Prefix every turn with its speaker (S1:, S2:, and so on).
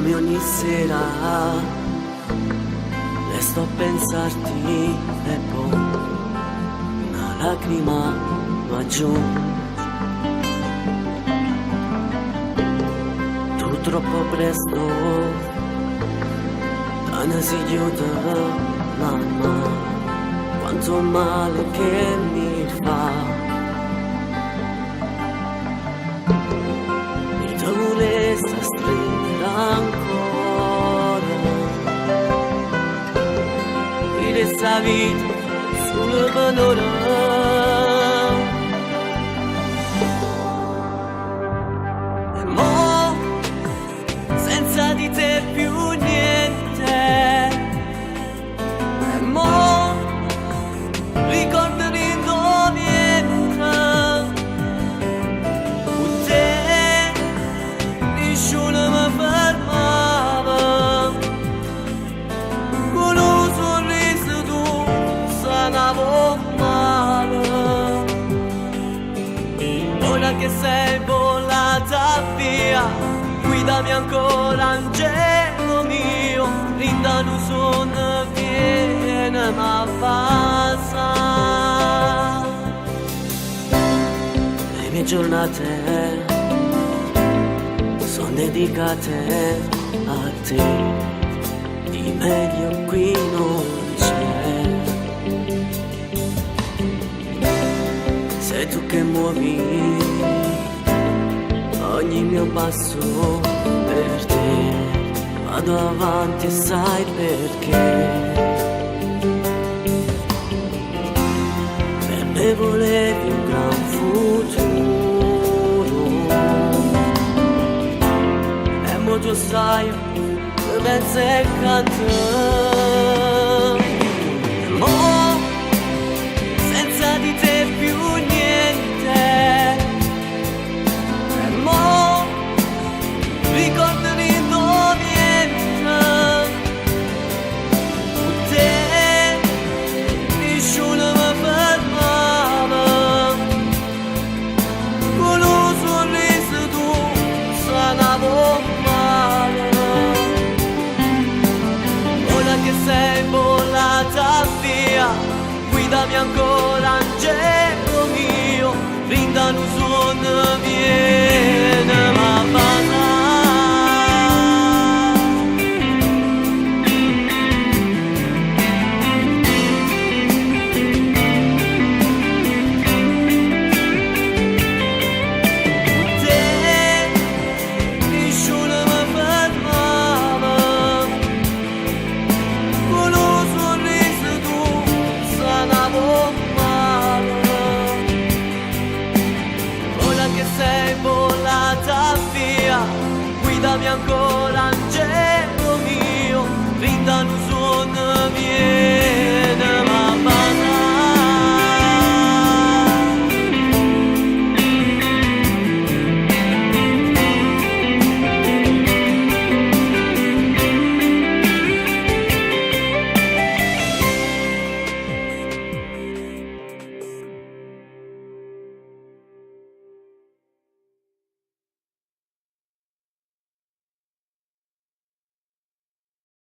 S1: come ogni sera resto a pensarti e poi una lacrima va giù. Tu troppo presto da ne si chiude, mamma, quanto male che mi fa. Mi te volesse stringere ancora, mi resta vita sulle panore. E mo senza di te più niente, e mo ricordo niente, con te nessuno mi fermava, con un sorriso tu sanavo male. Ora che sei volata via, guidami ancora angelo mio, rinda un sonno viene ma passa. Le mie giornate sono dedicate a te, di meglio qui non c'è. Sei tu che muovi ogni mio passo per te, vado avanti e sai perché. Per me volevi un gran futuro e mo tu sai che pensi e canto. Mo senza di te più niente, e mo ricordo niente, con te nessuno mi fermava, con un sorriso tu sanavo male. Ora che sei volata via, guidami ancora angelo mio, rinda un sonno viene ma passa. Guidami ancora